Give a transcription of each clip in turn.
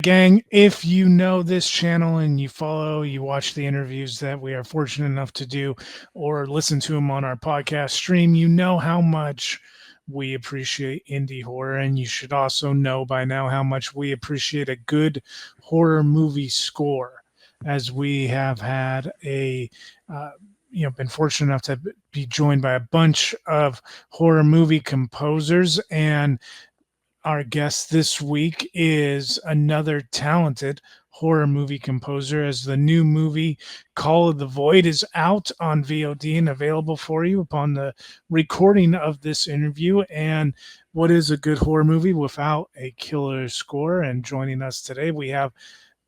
Gang, if you know this channel and you watch the interviews that we are fortunate enough to do or listen to them on our podcast stream, you know how much we appreciate indie horror. And you should also know by now how much we appreciate a good horror movie score, as we have had uh, been fortunate enough to be joined by a bunch of horror movie composers. And our guest this week is another talented horror movie composer, as the new movie Call of the Void is out on VOD and available for you upon the recording of this interview. And what is a good horror movie without a killer score? And joining us today, we have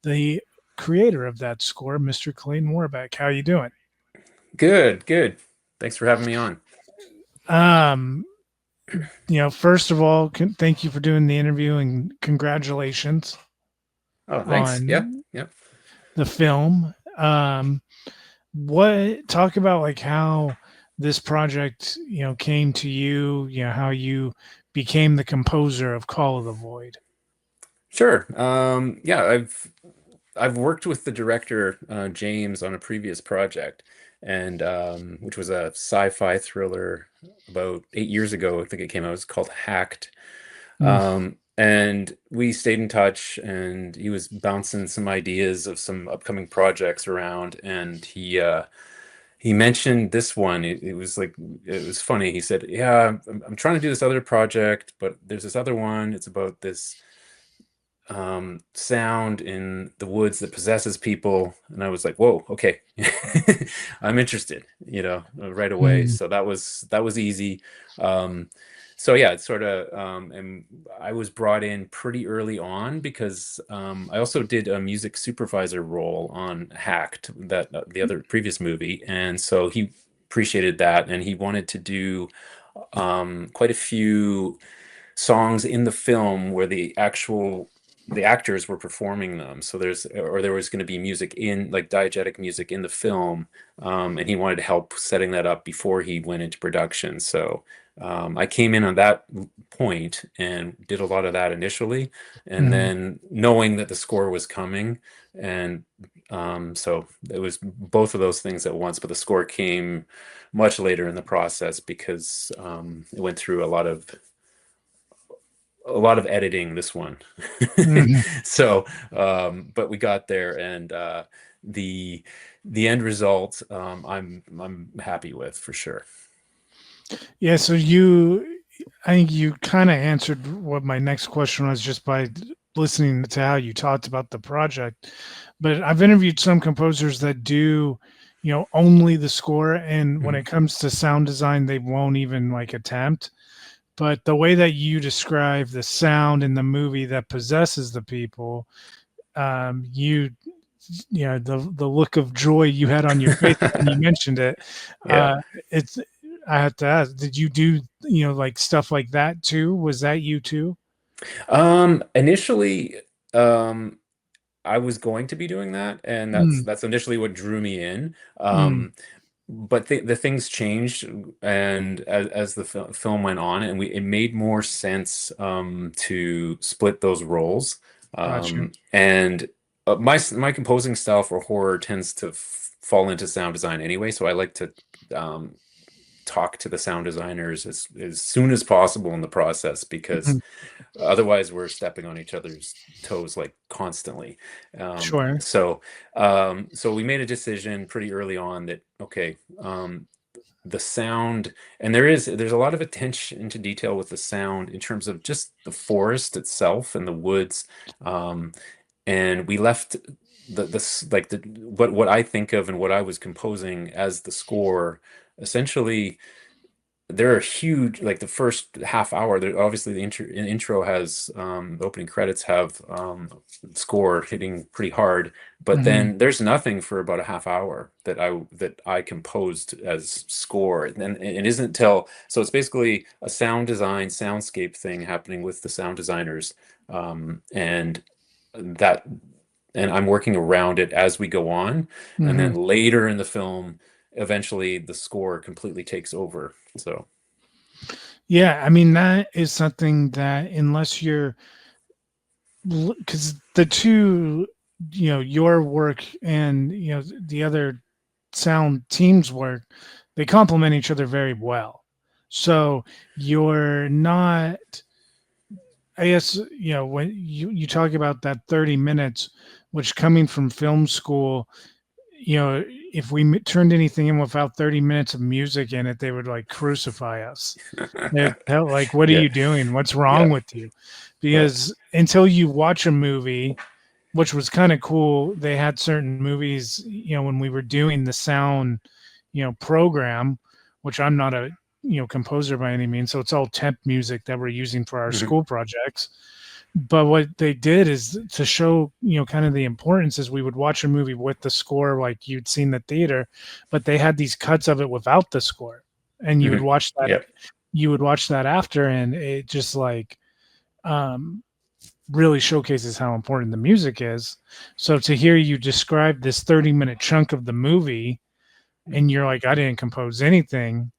the creator of that score, Mr. Clayton Worbeck. How you doing? Good, good. Thanks for having me on. Um, First of all, thank you for doing the interview and congratulations Oh, thanks. Yep, on yep. the film. What talk about like how this project, came to you, how you became the composer of Call of the Void. Sure. Yeah, I've worked with the director James on a previous project, and which was a sci-fi thriller about 8 years ago. I think it came out. It was called Hacked. Mm. And we stayed in touch, and he was bouncing some ideas of some upcoming projects around, and he mentioned this one. It was like, it was funny. He said, "Yeah, I'm trying to do this other project, but there's this other one. It's about this sound in the woods that possesses people." And I was like, "Whoa, okay." I'm interested, right away. Mm. So that was easy. Um, so yeah, it's sort of, and I was brought in pretty early on because I also did a music supervisor role on Hacked, that the other previous movie, and so he appreciated that, and he wanted to do quite a few songs in the film where the actors were performing them. So there was going to be music, in like diegetic music in the film, and he wanted help setting that up before he went into production. So I came in on that point and did a lot of that initially, and Mm. then knowing that the score was coming, and so it was both of those things at once. But the score came much later in the process because it went through a lot of editing, this one. Mhm. So but we got there, and the the end result, I'm happy with, for sure. Yeah, so I think you kind of answered what my next question was just by listening to how you talked about the project. But I've interviewed some composers that do, only the score, and when Mhm. it comes to sound design, they won't even like attempt. But the way that you describe the sound in the movie that possesses the people, um, you the look of joy you had on your face when you mentioned it, Yeah. uh, it's I have to ask, did you do like stuff like that too? Was that you too? Initially, um I was going to be doing that, and that's Mm. that's initially what drew me in. Mm. But the things changed, and as the film went on, and it made more sense to split those roles. Gotcha. And my composing style for horror tends to fall into sound design anyway, so I like to um, talk to the sound designers as soon as possible in the process, because Mhm. otherwise we're stepping on each other's toes, like, constantly. Sure. So we made a decision pretty early on that, okay, the sound, and there's a lot of attention to detail with the sound in terms of just the forest itself and the woods. And we left what I think of and what I was composing as the score. Essentially, there are huge, like, the first half hour there, obviously the intro has, the opening credits have score hitting pretty hard, but Hmm. then there's nothing for about a half hour that I composed as score. And it isn't till, so it's basically a sound design soundscape thing happening with the sound designers, and that and I'm working around it as we go on, and Hmm. then later in the film, eventually the score completely takes over. So Yeah, I mean that is something that unless you're because the two, your work and the other sound teams work, they complement each other very well. So you're not, I guess, when you talk about that 30 minutes, which coming from film school, if we turned anything in without 30 minutes of music in it, they would like crucify us. They'd tell, like, what are Yeah, you doing? What's yeah, wrong with you? but Because until you watch a movie, which was kind of cool, they had certain movies, when we were doing the sound, program, which I'm not a, composer by any means. So it's all temp music that we're using for our mhm, school projects. But what they did is to show, kind of the importance is we would watch a movie with the score like you'd seen the theater, but they had these cuts of it without the score. And mhm, yeah. you would watch that after, and it just like um really showcases how important the music is. So to hear you describe this 30-minute chunk of the movie and you're like, I didn't compose anything,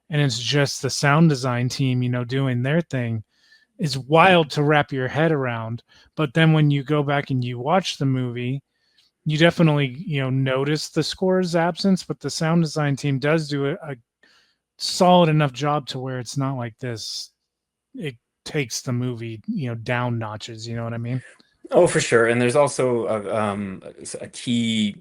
and it's just the sound design team, doing their thing, is wild to wrap your head around. But then when you go back and you watch the movie, you definitely, notice the score's absence, but the sound design team does do a solid enough job to where it's not like this. It takes the movie, down notches. You know what I mean? Oh, for sure. And there's also a key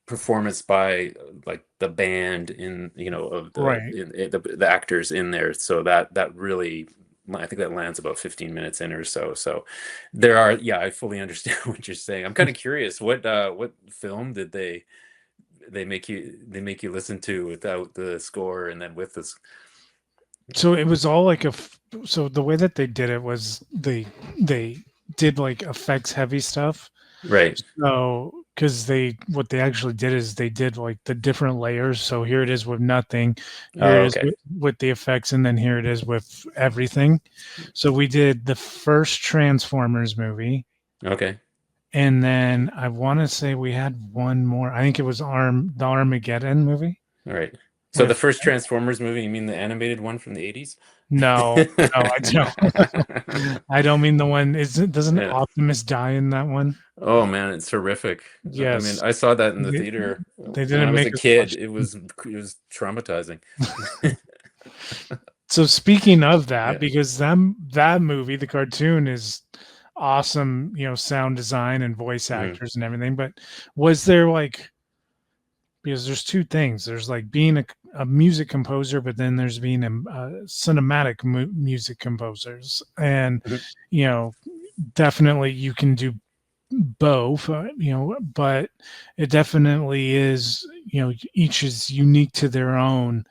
performance by like the band in, of Right. the actors in there. So that really, I think that lands about 15 minutes in or so. So there are, yeah, I fully understand what you're saying. I'm kind of curious, what film did they make you listen to without the score and then with this? So it was all like so the way that they did it was they did like effects heavy stuff. Right. So because what they actually did is they did like the different layers. So here it is with nothing, here it Oh, is okay. with the effects, and then here it is with everything. So we did the first Transformers movie, Okay. and then I want to say we had one more. I think it was the Armageddon movie All right. So the with first Transformers movie, you mean the animated one from the 80s? no, no, I don't. I don't mean the one. Doesn't Yeah. Optimus die in that one? Oh man, it's horrific. I mean, Yes. I saw that in the They, theater they when I didn't was make a us kid. watch. It was traumatizing. So speaking of that, Yeah. because that movie, the cartoon, is awesome, sound design and voice Mhm. actors and everything. But was there like, because there's two things. There's like being a music composer, but then there's being a cinematic music composers, and Mhm. you know, definitely you can do both, but it definitely is, each is unique to their own.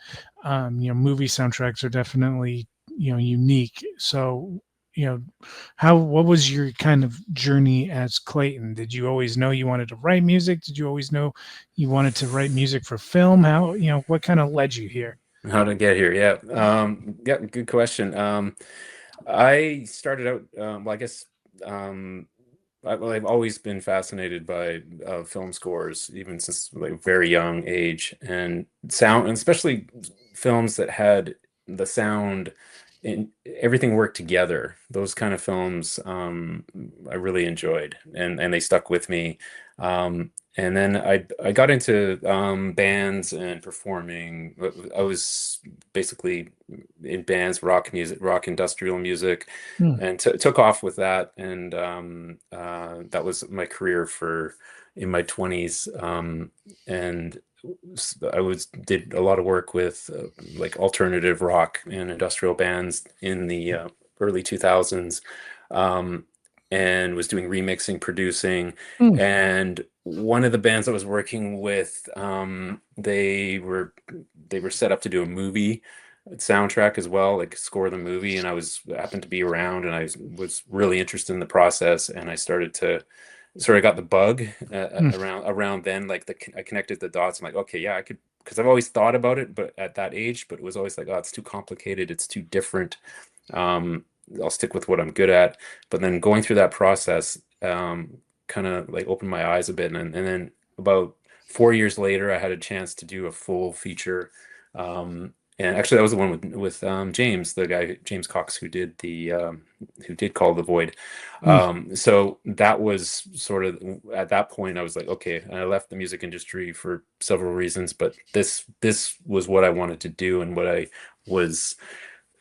Movie soundtracks are definitely, unique. So, you know, what was your kind of journey as Clayton? Did you always know you wanted to write music? Did you always know you wanted to write music for film? How, what kind of led you here? How to get here? Yeah. Yeah, good question. I started out, well, I guess, um, I've always been fascinated by film scores, even since like very young age, and sound, and especially films that had the sound and everything worked together. Those kind of films, I really enjoyed, and they stuck with me. And then I got into bands and performing. I was basically in bands, rock music, rock industrial music, Hmm. and took off with that. And that was my career for in my 20s. And I did a lot of work with like alternative rock and industrial bands in the early 2000s, um, and was doing remixing, producing. Hmm. And one of the bands I was working with, they were set up to do a movie soundtrack as well, like score the movie. And I was happened to be around, and was really interested in the process, and I started to sort of got the bug Hmm. around then. Like I connected the dots. I'm like, okay, yeah, I could, because I've always thought about it, but at that age, but it was always like, oh, it's too complicated, it's too different. Um, I'll stick with what I'm good at. But then going through that process, kind of like opened my eyes a bit, and then about 4 years later, I had a chance to do a full feature. and actually that was the one with James, the guy James Cox who did Call the Void. Mm, So that was sort of at that point I was like, okay, and I left the music industry for several reasons, but this was what I wanted to do and what I was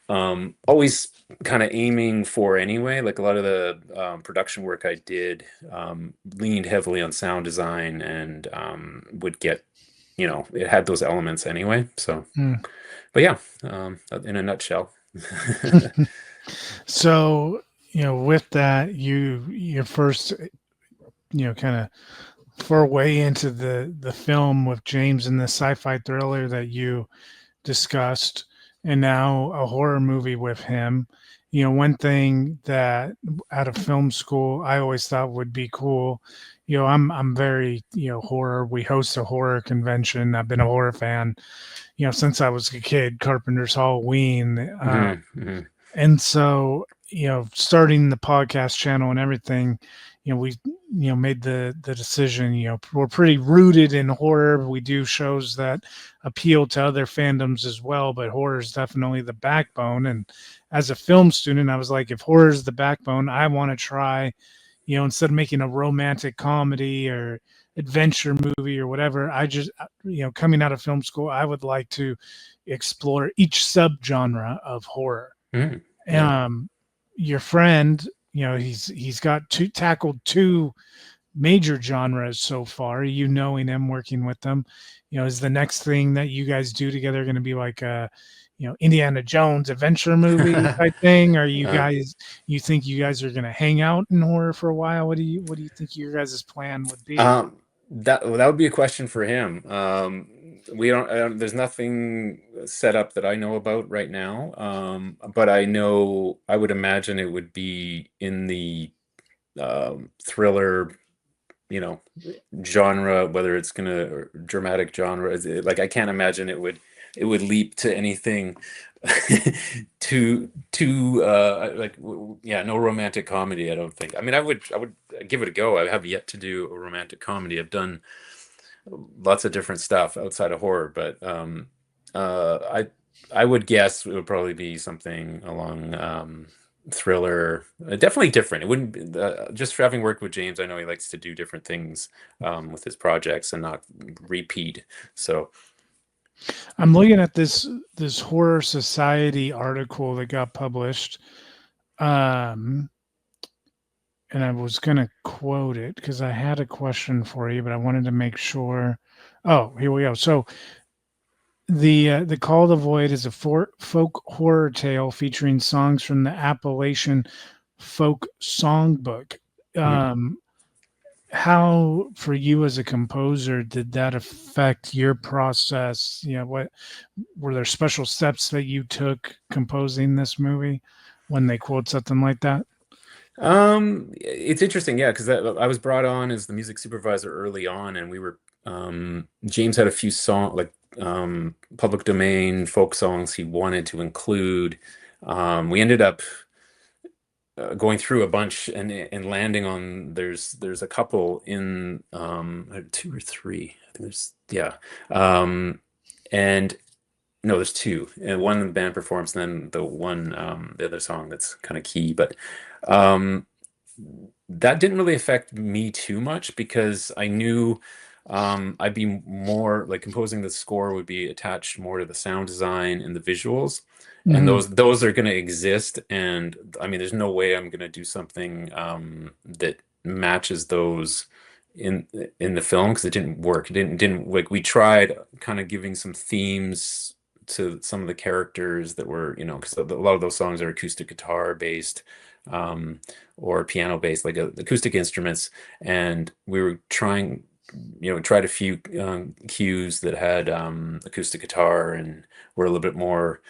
always kind of aiming for anyway. Like a lot of the production work I did leaned heavily on sound design and would get, it had those elements anyway. So, mm. but yeah, in a nutshell. So, with that, your first, kind of foray into the film with James and the sci-fi thriller that you discussed, and now a horror movie with him. One thing that out of film school I always thought would be cool. I'm very horror. We host a horror convention. I've been a horror fan, since I was a kid. Carpenter's Halloween, Hmm. Hmm. and so, starting the podcast channel and everything, we, made the decision, we're pretty rooted in horror. We do shows that appeal to other fandoms as well, but horror is definitely the backbone. And as a film student, I was like, if horror is the backbone, I want to try, instead of making a romantic comedy or adventure movie or whatever, I just, coming out of film school, I would like to explore each subgenre of horror. Hmm. Yeah. um your friend, he's got tackled two major genres so far. You knowing him, working with them, is the next thing that you guys do together going to be like a Indiana Jones adventure movie type thing? Or Uh, you think you guys are going to hang out in horror for a while? What do you think your guys' plan would be? that would be a question for him. We don't, there's nothing set up that I know about right now. But I would imagine it would be in the thriller, you know, genre, whether it's gonna or dramatic genre. Like I can't imagine it would leap to anything too like yeah, no romantic comedy, I don't think. I mean, I would give it a go. I have yet to do a romantic comedy. I've done lots of different stuff outside of horror, but I would guess it would probably be something along thriller, definitely different. It wouldn't be, just for having worked with James, I know he likes to do different things with his projects and not repeat. So I'm looking at this horror society article that got published. um and I was going to quote it because I had a question for you, but I wanted to make sure. Oh, here we go. So the Call of the Void is a folk horror tale featuring songs from the Appalachian Folk Songbook. mhm. Um, how, for you as a composer, did that affect your process? What were there special steps that you took composing this movie when they quote something like that? It's interesting, yeah, because I was brought on as the music supervisor early on, and we were James had a few public domain folk songs he wanted to include. We ended up going through a bunch and landing on there's a couple in two or three. I think there's yeah. And no, there's two, and one the band performs, and then the other song that's kind of key. But um, that didn't really affect me too much because I knew I'd be more like composing the score would be attached more to the sound design and the visuals, and Hmm. those are going to exist. And I mean, there's no way I'm going to do something that matches those in in the film because it didn't work. It didn't like we tried kind of giving some themes to some of the characters that were, because a lot of those songs are acoustic guitar based, um, or piano based, like acoustic instruments. And we were trying, tried a few cues that had acoustic guitar and were a little bit more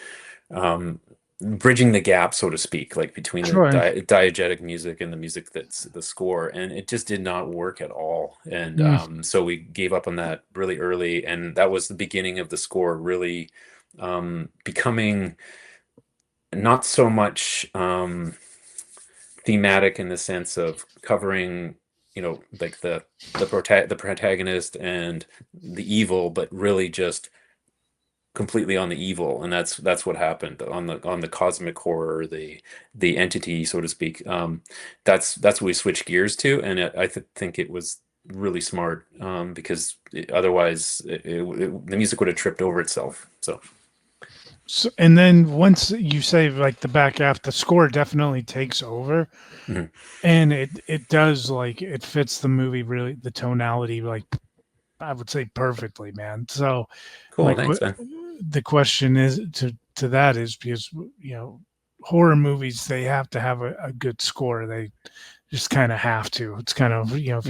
um, bridging the gap, so to speak, like between the Sure. diegetic music and the music that's the score. And it just did not work at all. And Mm. so we gave up on that really early. And that was the beginning of the score really becoming not so much thematic in the sense of covering, like the protagonist and the evil, but really just completely on the evil, and that's what happened on the cosmic horror, the entity, so to speak. That's what we switched gears to, and think it was really smart, because otherwise the music would have tripped over itself. So So, and then once you say like the back half, the score definitely takes over, mhm. and it does, like it fits the movie really, the tonality, like I would say perfectly, man. So Cool, like thanks, man. the question is to that is because horror movies, they have to have a good score. They just kind of have to. It's kind of, Yeah.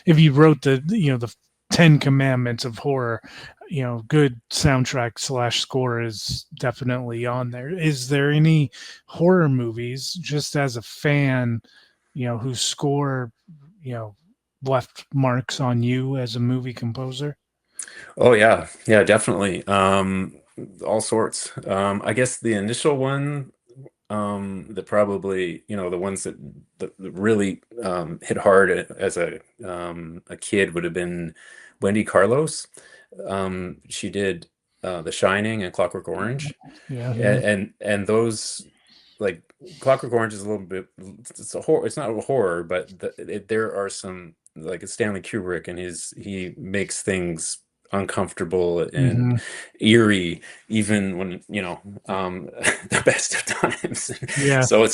if you wrote the 10 commandments of horror, good soundtrack slash score is definitely on there. Is there any horror movies, just as a fan, whose score, you know left marks on you as a movie composer? Oh yeah, yeah, definitely. All sorts. I guess the initial one, that probably, the ones that really hit hard as a kid would have been Wendy Carlos. She did The Shining and Clockwork Orange, Yeah, yeah. and those, like, Clockwork Orange is a little bit, it's a horror, it's not a horror, but there are some, like, it's Stanley Kubrick, and he makes things uncomfortable and Hmm. eerie, even when, the best of times. Yeah. So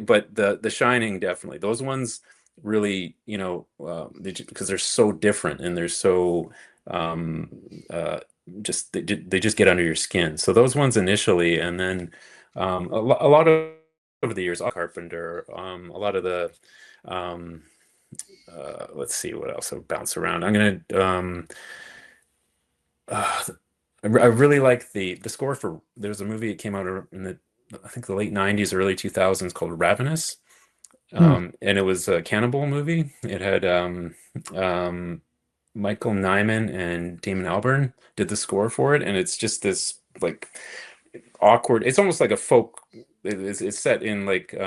but the Shining, definitely, those ones really, because they're so different, and they're so, um uh they just get under your skin. So those ones initially, and then, a lot of, over the years, Carpenter, a lot of the, um let's see what else I've bounced around. I'm gonna, uh, I really like the score for, there's a movie that came out in the, I think, the late 90s, early 2000s, called Ravenous. Hmm. And it was a cannibal movie. It had, um, Michael Nyman and Damon Albarn did the score for it, and it's just this, like, awkward. It's almost like a folk. It's set in, like, it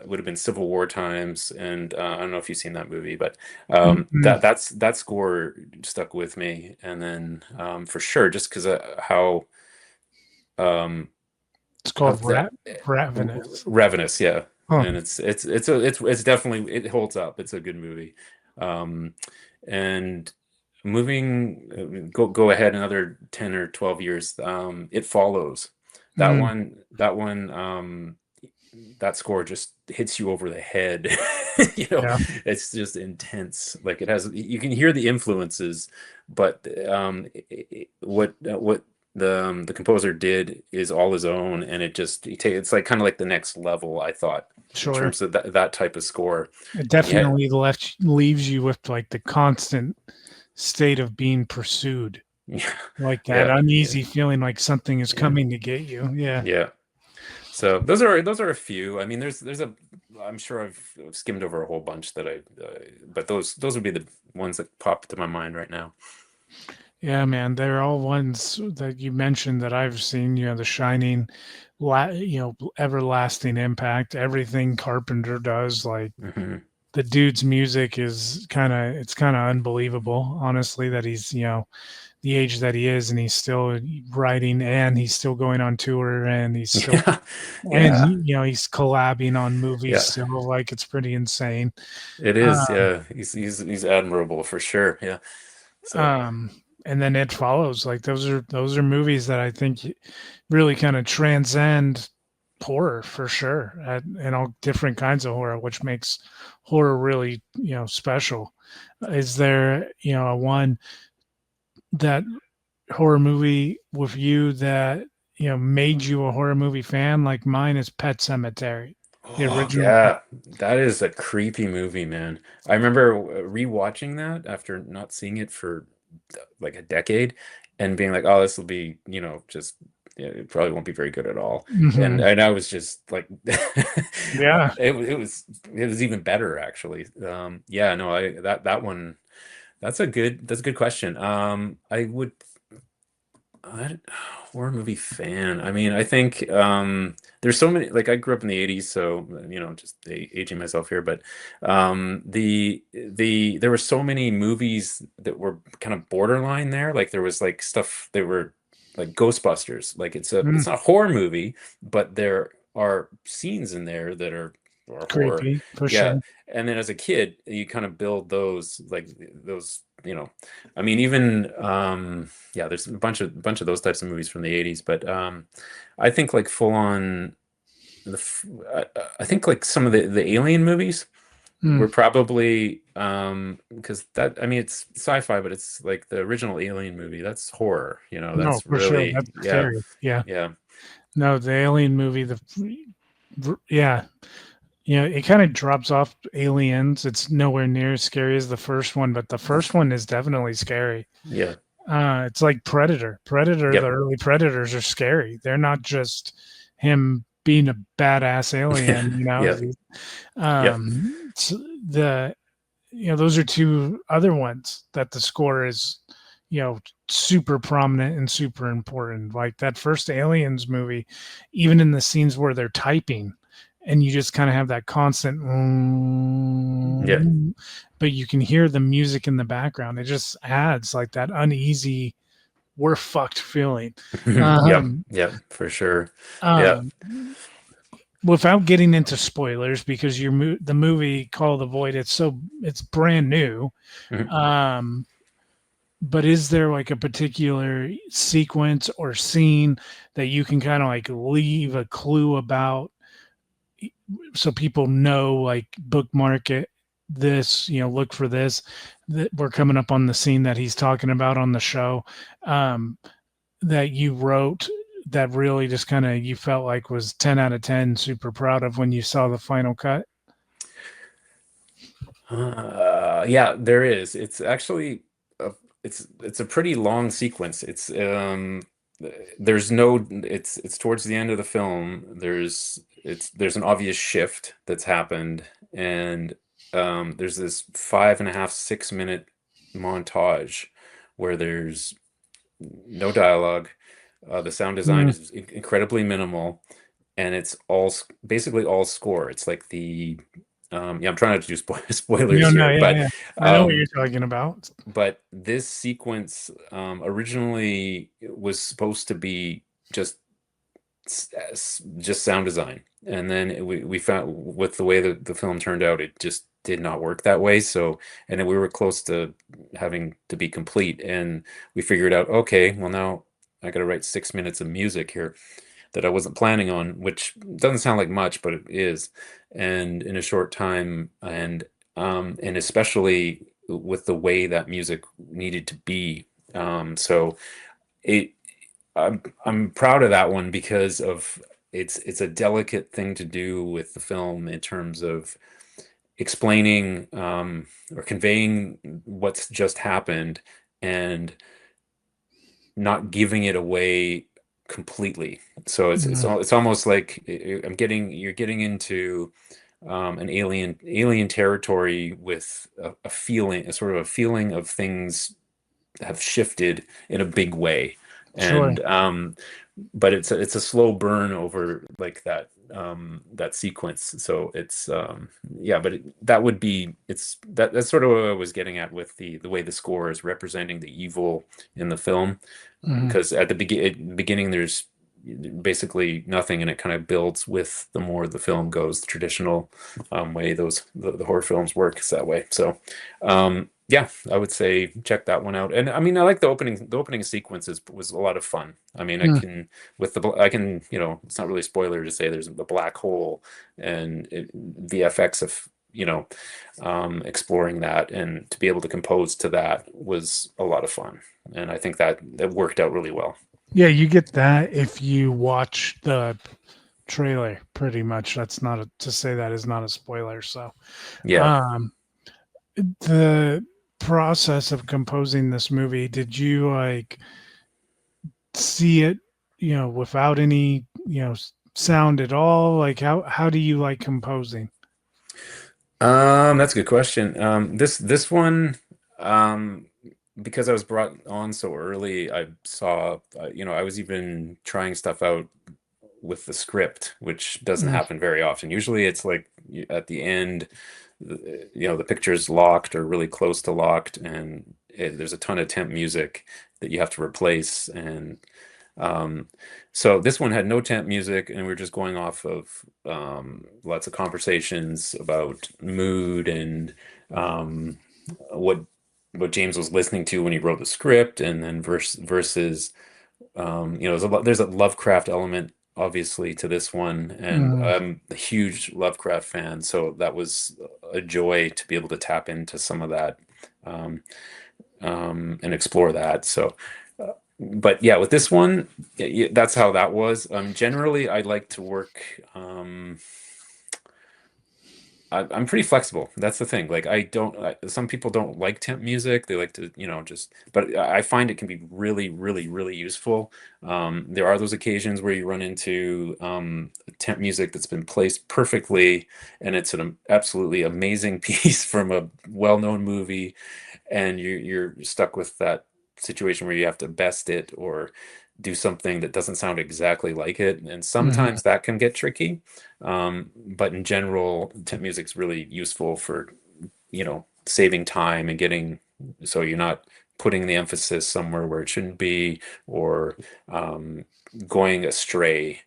would have been Civil War times, and I don't know if you've seen that movie, but Hmm. that score stuck with me. And then, for sure, just because how, um, It's how called that, Ravenous. Ravenous, yeah. Huh. And it's definitely, it holds up. It's a good movie. Um, and moving, go ahead another 10 or 12 years, It Follows. Mm. That score just hits you over the head. Yeah. It's just intense. Like, it has, you can hear the influences, but, what the composer did is all his own, and it's like kind of like the next level, I thought, in Sure. terms of that type of score. It And yeah, definitely leaves you with like the constant state of being pursued, yeah, like that yeah, yeah, uneasy feeling like something is yeah, coming to get you. Yeah. yeah. So those are a few. I mean, there's a, I'm sure I've skimmed over a whole bunch that but those would be the ones that pop to my mind right now. Yeah, man. They're all ones that you mentioned that I've seen, The Shining, everlasting impact, everything Carpenter does, like Hmm. the dude's music is kind of unbelievable, honestly, that he's, the age that he is, and he's still writing, and he's still going on tour, and he's still, Yeah, and yeah, he's collabing on movies yeah. still. Like, it's pretty insane. It is. Uh, Yeah, he's admirable, for sure. Yeah. So. um, and then It Follows. Like, those are movies that I think really kind of transcend horror for sure, and all different kinds of horror, which makes horror really, special. Is there, a one that horror movie with you that made you a horror movie fan? Like mine is Pet Cemetery, the Oh original Pet. yeah, that is a creepy movie, man. I remember rewatching that after not seeing it for, like, a decade, and being like, "Oh, this will be, just, yeah, it probably won't be very good at all." And Hmm. I was just like, Yeah. it was even better, actually. Yeah, no, that one, that's a good question. I would. I, horror movie fan. I mean, I think there's so many. Like I grew up in the '80s, so just aging myself here. But there were so many movies that were kind of borderline there. Like there was like stuff that were like Ghostbusters. Like Mm, it's not a horror movie, but there are scenes in there that are horror. creepy for Yeah. sure. And then as a kid, you kind of build those like those. I mean, even yeah, there's a bunch of those types of movies from the '80s, but I think like full on I think like some of the Alien movies Mm. were probably because that I mean it's sci-fi, but it's like the original Alien movie. That's horror, No, that's for sure. really That's yeah, scary. Yeah. yeah. No, the Alien movie, yeah, it kind of drops off Aliens. It's nowhere near as scary as the first one, but the first one is definitely scary. Yeah. It's like Predator. Predator, the Yep. early Predators are scary. They're not just him being a badass alien, Yeah. Yep. the those are two other ones that the score is super prominent and super important. Like that first Aliens movie, even in the scenes where they're typing and you just kind of have that constant Yeah. but you can hear the music in the background. It just adds like that uneasy we're fucked feeling. Yep. um, Yep. For sure. Yeah. um Without getting into spoilers, because the movie Call of the Void, it's brand new. Mhm. um but is there like a particular sequence or scene that you can kind of like leave a clue about, so people know, like bookmark it, this, look for this, that we're coming up on the scene that he's talking about on the show, um that you wrote, that really just kind of you felt like was 10 out of 10, super proud of when you saw the final cut? Yeah, there is. It's actually it's a pretty long sequence. There's no it's towards the end of the film. There's an obvious shift that's happened, and there's this 5.5, 6 minute montage where there's no dialogue. The sound design Mm, is incredibly minimal, and it's basically all score. It's like yeah, I'm trying not to do spoilers no, here, yeah, but yeah. I know what um, you're talking about. this sequence originally was supposed to be just just sound design, and then we found with the way the film turned out, it just did not work that way. So, and then we were close to having to be complete, and we figured out, okay, well now I got to write 6 minutes of music here that I wasn't planning on, which doesn't sound like much, but it is, and in a short time, and especially with the way that music needed to be. So it, I'm proud of that one because of it's a delicate thing to do with the film in terms of explaining or conveying what's just happened and not giving it away completely. So Mm, it's almost like you're getting into an alien territory with a feeling, a sort of a feeling of things have shifted in a big way, sure. and but it's a slow burn over like that sequence. So it's yeah, but that would be that's sort of what I was getting at with the way the score is representing the evil in the film, Mhm. because at the beginning there's basically nothing, and it kind of builds with the more the film goes. The traditional way the horror films work is that way. So yeah, I would say check that one out. And I mean, I like the opening sequences was a lot of fun. I mean, Mm, I can, it's not really a spoiler to say there's a black hole, and the FX of, exploring that, and to be able to compose to that was a lot of fun. And I think that worked out really well. yeah, you get that if you watch the trailer. Pretty much, that's not to say that is not a spoiler. So, Yeah. um, the process of composing this movie, did you like see it, without any, sound at all? Like how do you like composing? That's a good question. This one, um, because I was brought on so early, I saw, I was even trying stuff out with the script, which doesn't Mm, happen very often. Usually it's like at the end, the picture's locked or really close to locked, and there's a ton of temp music that you have to replace. And um, so this one had no temp music, and we are just going off of lots of conversations about mood and um, what James was listening to when he wrote the script, and then versus there's a Lovecraft element obviously to this one, and mm, I'm a huge Lovecraft fan, so that was a joy to be able to tap into some of that um, and explore that. So, but yeah, with this one, that's how that was. Generally, I like to work. I'm pretty flexible. That's the thing. Like some people don't like temp music. They like to, but I find it can be really, really, really useful. There are those occasions where you run into temp music that's been placed perfectly, and it's an absolutely amazing piece from a well-known movie, and you're stuck with that situation where you have to best it or do something that doesn't sound exactly like it. And mhm. sometimes that can get tricky. But in general, temp music's really useful for, saving time and getting, so you're not putting the emphasis somewhere where it shouldn't be, or um, going astray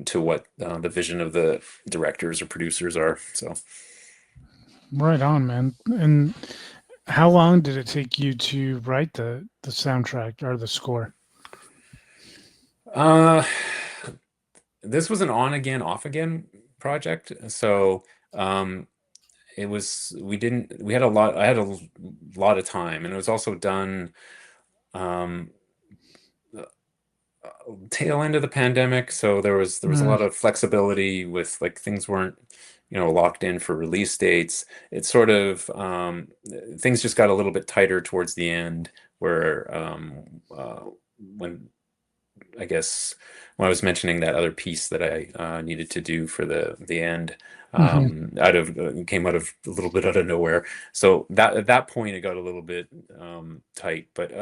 to what the vision of the directors or producers are. So, Right on, man. And how long did it take you to write the soundtrack or the score? uh, this was an on again, off again project. So, um, we had a lot, I had lot of time, and it was also done um tail end of the pandemic, so there was a Mm, lot of flexibility with, like, things weren't locked in for release dates. It sort of things just got a little bit tighter towards the end, where when I guess when I was mentioning that other piece that I needed to do for the end, mhm. out of came out of a little bit out of nowhere. So that at that point it got a little bit tight. But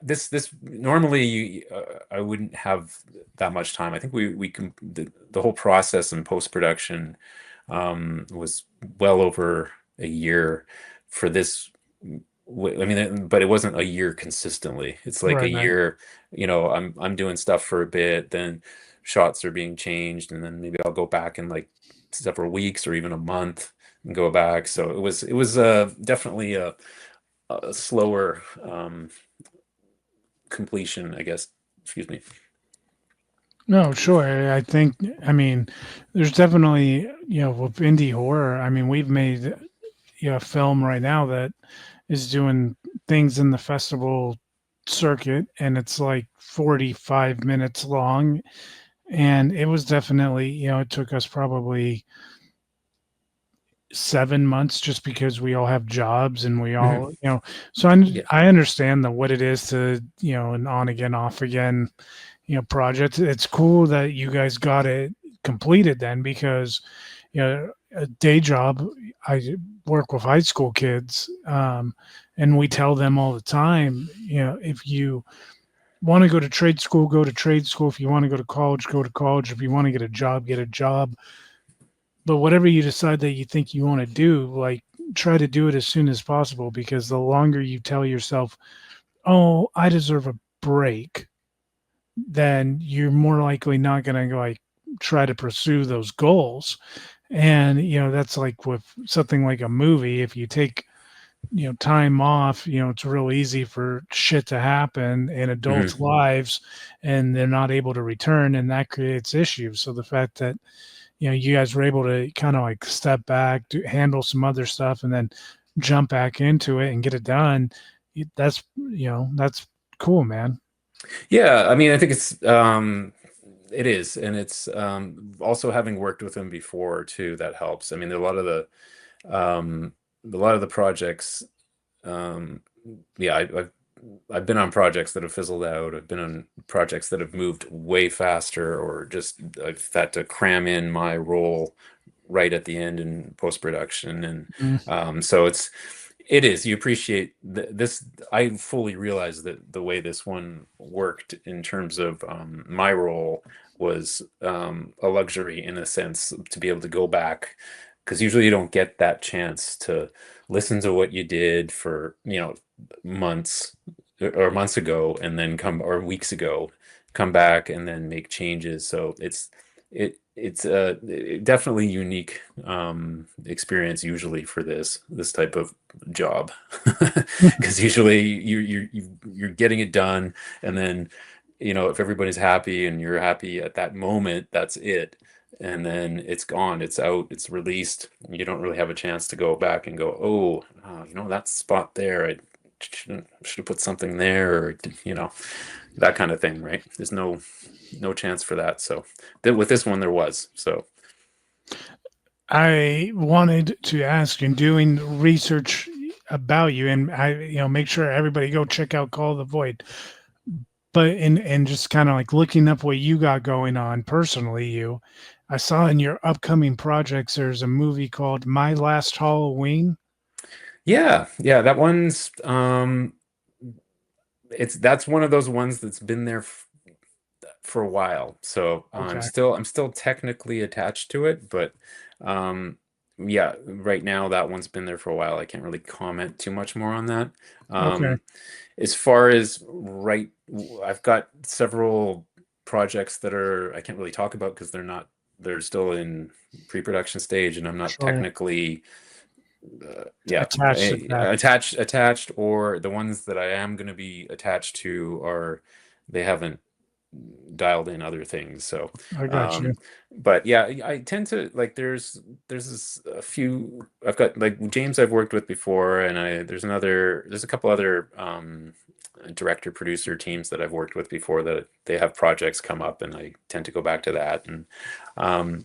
this normally I wouldn't have that much time. I think we can the whole process in post production was well over a year for this. I mean, but it wasn't a year consistently. It's like a Right, right. year, I'm doing stuff for a bit, then shots are being changed, and then maybe I'll go back in like several weeks or even a month and go back. So it was definitely a slower completion, I guess. Excuse me. No, sure. I think, I mean, there's definitely, with indie horror, I mean, we've made, a film right now that is doing things in the festival circuit, and it's like 45 minutes long. And it was definitely, it took us probably 7 months just because we all have jobs and we Mhm. all, so Yeah. I understand that what it is to, an on again, off again, project. It's cool that you guys got it completed then because, a day job, I work with high school kids, and we tell them all the time, if you want to go to trade school, go to trade school. If you want to go to college, go to college. If you want to get a job, get a job. But whatever you decide that you think you want to do, like, try to do it as soon as possible, because the longer you tell yourself, "Oh, I deserve a break," then you're more likely not going to, like, try to pursue those goals. And that's like with something like a movie. If you take time off, it's real easy for shit to happen in Mhm. adults' lives, and they're not able to return, and that creates issues. So the fact that you guys were able to kind of like step back, handle some other stuff, and then jump back into it and get it done, that's cool, man. Yeah, I mean, I think it is, and it's also having worked with him before too, that helps. I mean, um, a lot of the projects, um, yeah, I've been on projects that have fizzled out. I've been on projects that have moved way faster, or just I've had to cram in my role right at the end in post production, and Mm, so It is. You appreciate this. I fully realize that the way this one worked in terms of my role was a luxury in a sense to be able to go back because usually you don't get that chance to listen to what you did for, months or months ago and then come or weeks ago, come back and then make changes. So it's a definitely unique experience usually for this type of job because usually you're getting it done and then if everybody's happy and you're happy at that moment, that's it, and then it's gone, it's out, it's released. You don't really have a chance to go back and go, oh, that spot there, I should have put something there, or that kind of thing, right? There's no chance for that. So with this one there was. So I wanted to ask, in doing research about you, and make sure everybody go check out Call the Void. But in just kind of like looking up what you got going on personally, I saw in your upcoming projects there's a movie called My Last Halloween. yeah, that one's that's one of those ones that's been there for a while. So Okay. I'm still technically attached to it, but yeah, right now that one's been there for a while. I can't really comment too much more on that. Okay. As far as I've got several projects that I can't really talk about because they're still in pre-production stage, and I'm not Sure. technically yeah, Attached to that. attached, or the ones that I am going to be attached to they haven't dialed in other things. So I got you. um but yeah, I tend to like a few. I've got like James I've worked with before, and there's a couple other director producer teams that I've worked with before that they have projects come up, and I tend to go back to that. And um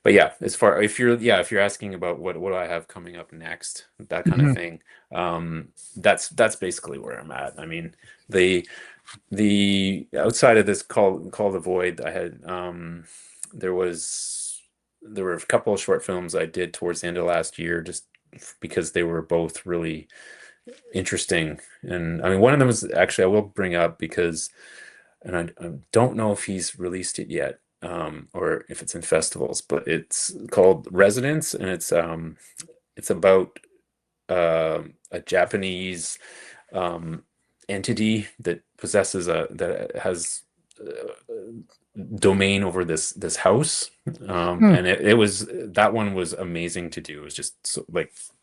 but yeah, as far if you're asking about what do I have coming up next, that kind of Mhm. thing, that's basically where I'm at. I mean, the outside of this call the void, I had there were a couple of short films I did towards the end of last year, just because they were both really interesting. And I mean, one of them is actually I will bring up because, and I don't know if he's released it yet, or if it's in festivals, but it's called Residence, and it's about a Japanese um, entity that that has domain over this house, Hmm. and it was that one was amazing to do. It was just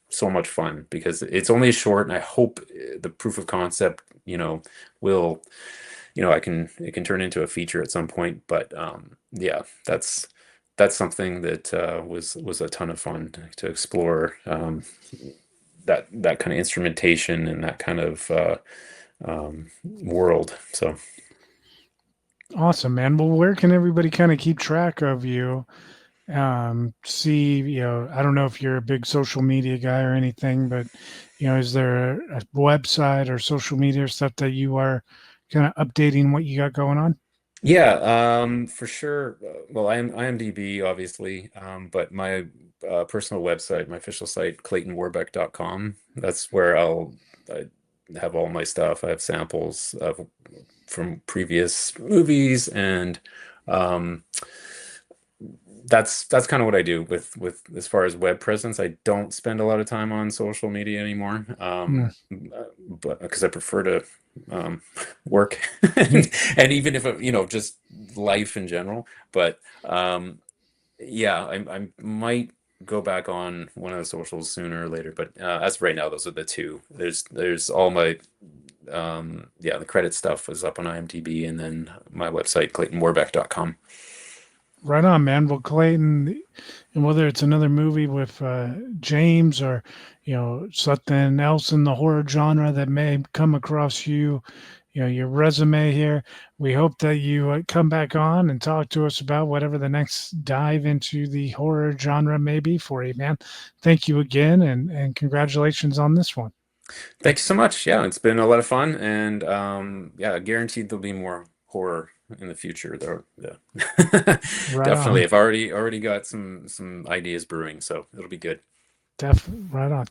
so much fun because it's only short, and I hope the proof of concept, will, it can turn into a feature at some point. But yeah, that's something that was a ton of fun to explore, that kind of instrumentation and that kind of world. So Awesome, man. Well, where can everybody kind of keep track of you? See, I don't know if you're a big social media guy or anything, but is there a website or social media stuff that you are kind of updating what you got going on? yeah, for sure. Well, IMDb obviously, but my personal website, my official site, claytonworbeck.com. That's where I have all my stuff. I have samples from previous movies, and um, that's kind of what I do with as far as web presence. I don't spend a lot of time on social media anymore, Hmm. but because I prefer to um, work and even if just life in general. But yeah, I might go back on one of the socials sooner or later. But as of right now, those are the two. There's all my yeah, the credit stuff was up on IMDb, and then my website, claytonwarbeck.com. Right on, man. Well, Clayton, and whether it's another movie with James or something else in the horror genre that may come across your resume here, we hope that you come back on and talk to us about whatever the next dive into the horror genre may be for you, man. Thank you again, and congratulations on this one. Thank you so much. Yeah, it's been a lot of fun, and yeah, guaranteed there'll be more horror in the future. There, yeah. Right Definitely. on. I've already got some ideas brewing, so it'll be good. Definitely right on.